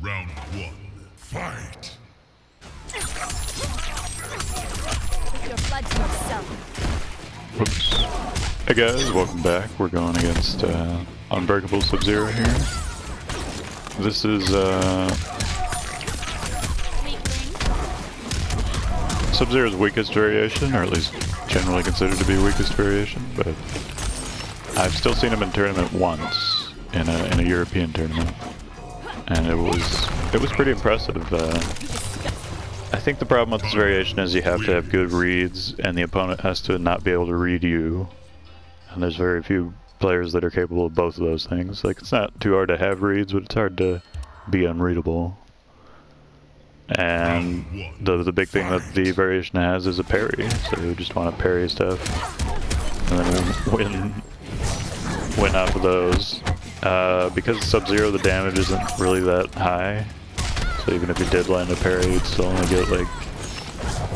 Round one, fight! Your blood to yourself. Whoops. Hey guys, welcome back. We're going against Unbreakable Sub-Zero here. This is Sub-Zero's weakest variation, or at least generally considered to be weakest variation, but I've still seen him in tournament once, in a European tournament, and it was pretty impressive. I think the problem with this variation is you have to have good reads, and the opponent has to not be able to read you, and there's very few players that are capable of both of those things. Like, it's not too hard to have reads, but it's hard to be unreadable. And the big thing that the variation has is a parry, so you just want to parry stuff, and then win off of those. Because Sub-Zero, the damage isn't really that high, so even if you did land a parry, you'd still only get like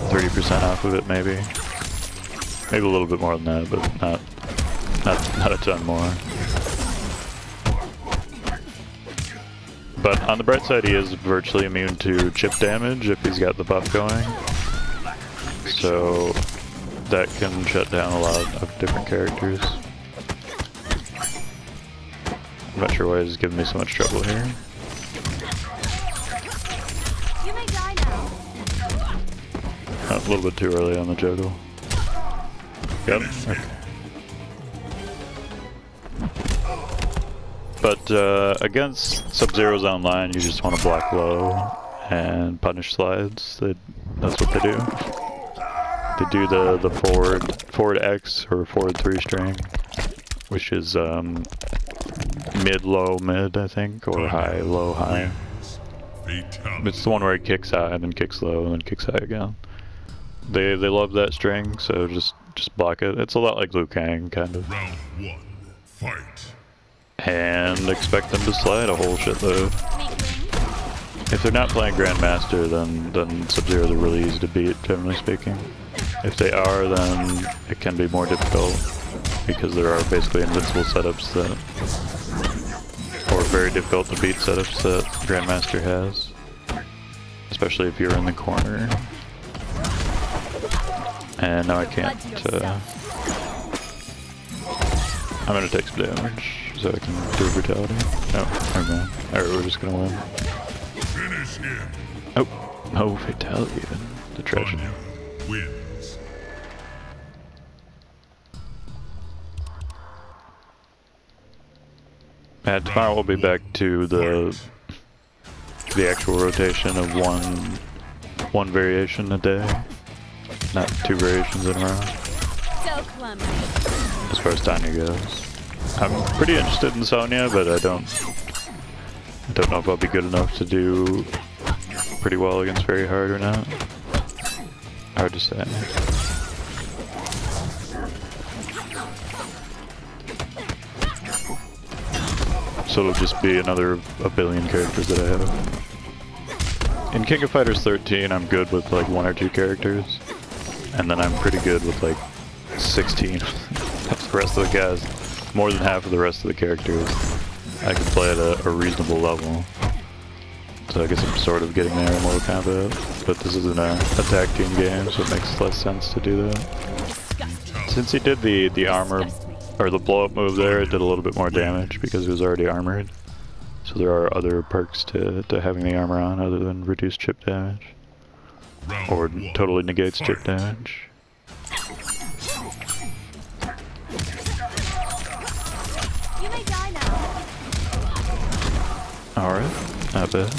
30% off of it, maybe. Maybe a little bit more than that, but not a ton more. But on the bright side, he is virtually immune to chip damage if he's got the buff going. So that can shut down a lot of different characters. I'm not sure why he's giving me so much trouble here. You may die now. Oh, a little bit too early on the juggle. Yep. Okay. But against Sub-Zeros online, you just want to block low and punish slides. That's what they do. They do the forward X or forward 3 string, which is mid low mid, I think, or high low high. It's the one where it kicks high and then kicks low and then kicks high again. They love that string, so just block it. It's a lot like Liu Kang, kind of. Round one, fight! And expect them to slide a whole shitload. If they're not playing Grandmaster, then Sub-Zero's are really easy to beat, generally speaking. If they are, then it can be more difficult, because there are basically invincible setups that, or very difficult to beat setups that Grandmaster has. Especially if you're in the corner. And now I can't, I'm gonna take some damage, so I can do brutality. No, never mind. Alright, we're just gonna win. Finish him. Oh, no fatality even. The tragedy. Tanya wins. And tomorrow we'll be back to the actual rotation of one variation a day, not 2 variations in a row. So clumsy. As far as Tanya goes, I'm pretty interested in Sonya, but I don't know if I'll be good enough to do pretty well against very hard or not. Hard to say. So it'll just be another a billion characters that I have. In King of Fighters 13, I'm good with like 1 or 2 characters, and then I'm pretty good with like 16. That's the rest of the guys. More than half of the rest of the characters I can play at a reasonable level. So I guess I'm sort of getting there in Mortal Kombat, but this isn't a tag team game, so it makes less sense to do that. Since he did the armor, or the blow up move there, it did a little bit more damage because it was already armored. So there are other perks to having the armor on other than reduced chip damage. Or totally negates chip damage. You may die now. Alright, not bad.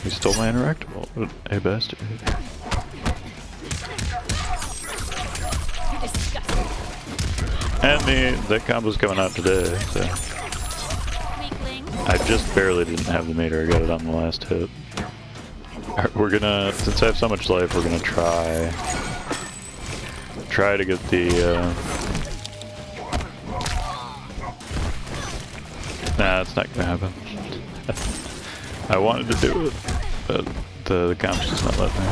He stole my interactable. What a bastard. You're disgusting. And that combo's coming out today, so. Weakling. I just barely didn't have the meter, I got it on the last hit. We're gonna, since I have so much life, we're gonna try to get the, nah, it's not gonna happen. I wanted to do it, but the comp's just not letting me.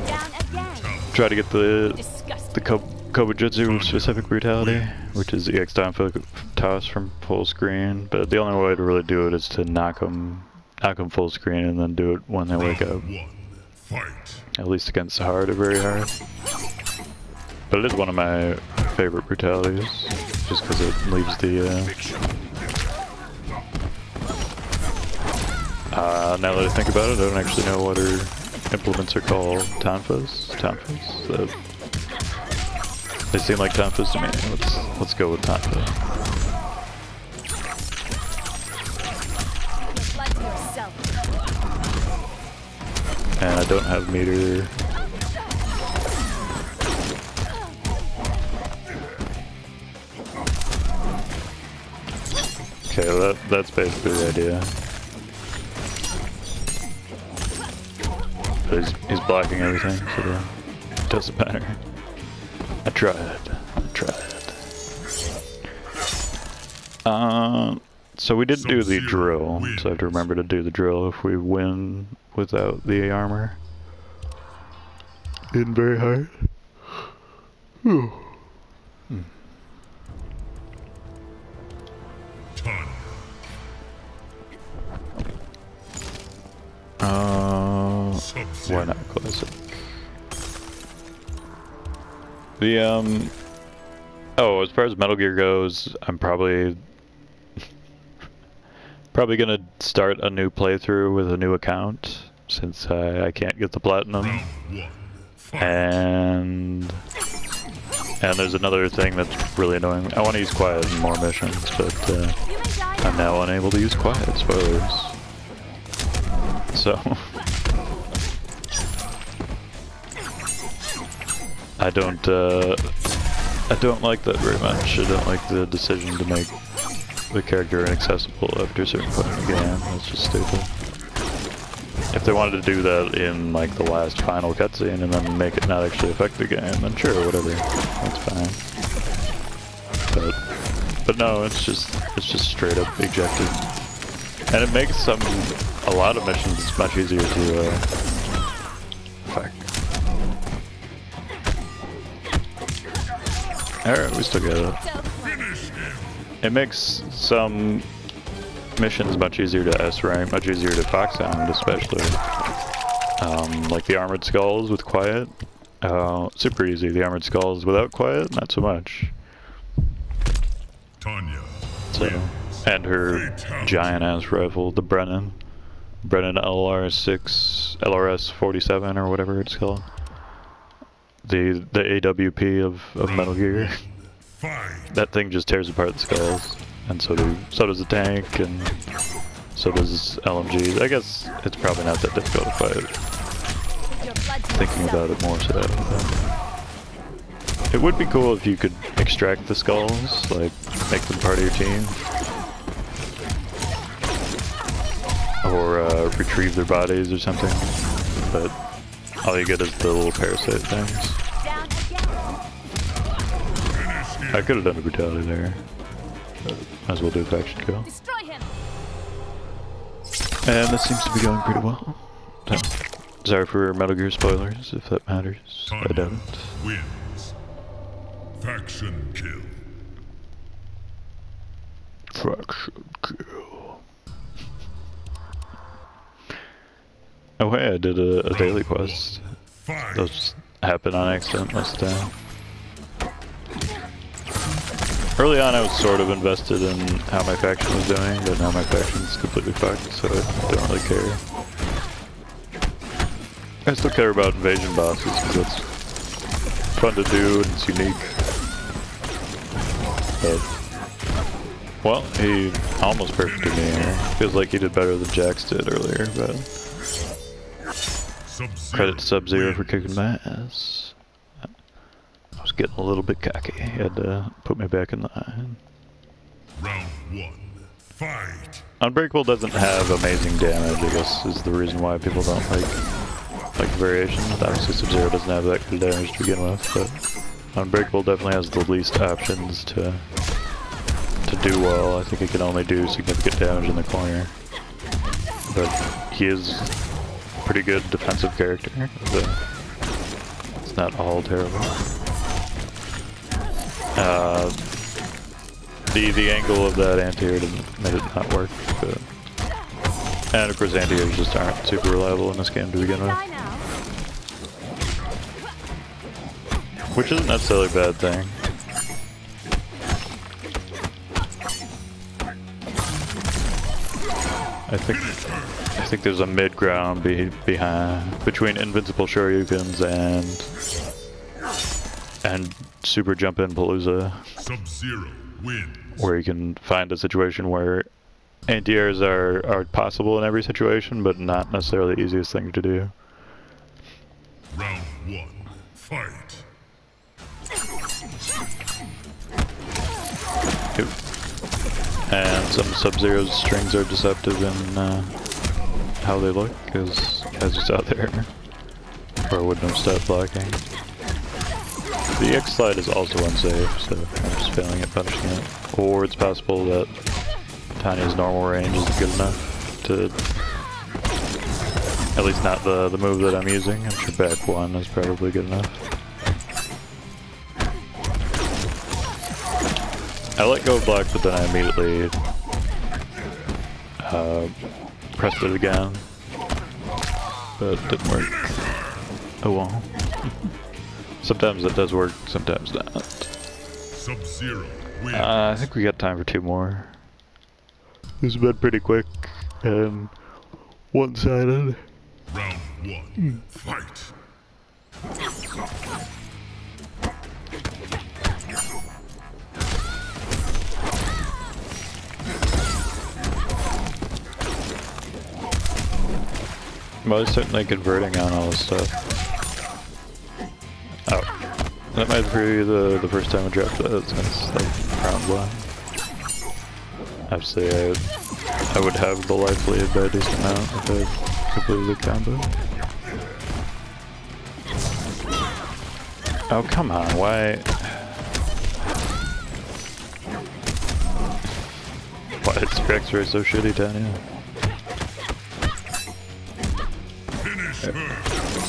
Down again. Try to get the Kobu Jutsu specific brutality, which is EX down toss from full screen, but the only way to really do it is to knock them full screen and then do it when they wake up. Fight. At least against the hard or very hard. But it is one of my favorite brutalities, just because it leaves the now that I think about it, I don't actually know what her implements are called. Tonfas? They seem like tonfas to me. Let's go with tonfa. And I don't have meter. Okay, well that's basically the idea. But he's blocking everything, so it doesn't matter. I tried. So we did do the drill, so I have to remember to do the drill if we win without the armor. In very hard. Why not classic? Oh, as far as Metal Gear goes, I'm probably gonna start a new playthrough with a new account since I can't get the platinum. And there's another thing that's really annoying. I want to use quiet in more missions, but I'm now unable to use quiet. Spoilers. So I don't like that very much. I don't like the decision to make the character inaccessible after a certain point in the game. That's just stupid. If they wanted to do that in like the last final cutscene and then make it not actually affect the game, then sure, whatever, that's fine. But no, it's just straight up ejected, and it makes a lot of missions much easier to fuck. Alright, we still got it. It makes some missions much easier to S rank, much easier to fox hound, especially. Like the armored skulls with quiet. Super easy. The armored skulls without quiet, not so much. Tanya. So, and her giant ass rifle, the Brennan LRS 47 or whatever it's called. The AWP of Metal Gear. That thing just tears apart the skulls, and so does the tank, and so does LMGs. I guess it's probably not that difficult to fight. Thinking about it more so. It would be cool if you could extract the skulls, like make them part of your team, or retrieve their bodies or something. But all you get is the little parasite things. I could have done a brutality there. Might as well do a faction kill. And this seems to be going pretty well. So, sorry for Metal Gear spoilers, if that matters. I don't. Wins. Faction kill. Faction kill. Oh hey, I did a daily quest. Those just happen on accident most of the time. Early on I was sort of invested in how my faction was doing, but now my faction's completely fucked, so I don't really care. I still care about invasion bosses, because that's fun to do and it's unique. But, well, he almost perfected me here. Feels like he did better than Jax did earlier, but credit to Sub-Zero for kicking my ass. I was getting a little bit cocky. He had to put me back in line. Round 1. Fight. Unbreakable doesn't have amazing damage, I guess, is the reason why people don't like variations. Obviously Sub-Zero doesn't have that good damage to begin with, but Unbreakable definitely has the least options to do well. I think he can only do significant damage in the corner. But he is a pretty good defensive character. It's not all terrible. The angle of that anti-air made it not work, but... And of course anti-airs just aren't super reliable in this game to begin with. Which isn't necessarily a bad thing. I think there's a mid ground between invincible shoryukens and super jump in Palooza. Sub-Zero wins. Where you can find a situation where anti-airs are possible in every situation, but not necessarily the easiest thing to do. Round 1, fight. And some Sub-Zero's strings are deceptive in how they look, as you saw there. Or I wouldn't have stopped blocking. The X slide is also unsafe, so I'm just failing at punishing it. Or it's possible that Tanya's normal range isn't good enough to... At least not the move that I'm using. I'm sure back one is probably good enough. I let go of block, but then I immediately pressed it again. But it didn't work. Oh well. Sometimes it does work, sometimes not. Sub-Zero wins. I think we got time for 2 more. This has been pretty quick and one-sided. Round 1, fight. Well, he's certainly converting on all this stuff. Oh. That might be the first time I dropped that since like round 1. Obviously I would have the life lead by a decent amount if I completed the combo. Oh come on, why? Why is your X-ray so shitty, Tanya?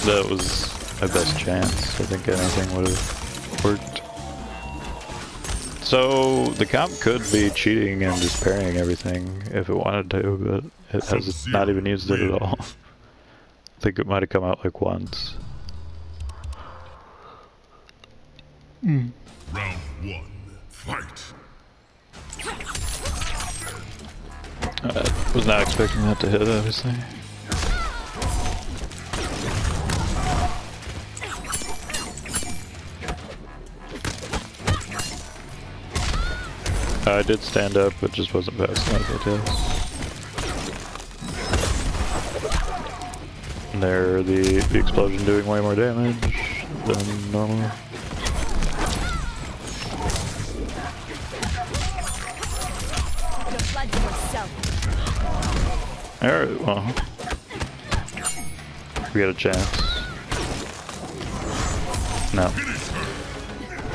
That was my best chance. I think anything would have worked. So the comp could be cheating and just parrying everything if it wanted to, but it has not even used it at all. I think it might have come out like once. Round 1, fight. I was not expecting that to hit, obviously. I did stand up, but just wasn't fast enough, I guess. And there, the explosion doing way more damage than normal. Alright, well. We got a chance. No.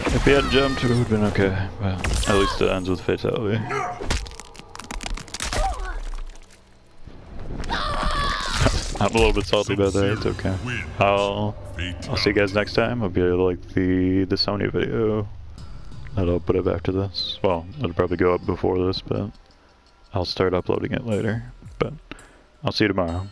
If he hadn't jumped, it would have been okay. Well, at least it ends with fatality. I'm a little bit salty about that, it's okay. I'll see you guys next time. Hope you like the Sony video that I'll put up after this. Well, it'll probably go up before this, but I'll start uploading it later. But I'll see you tomorrow.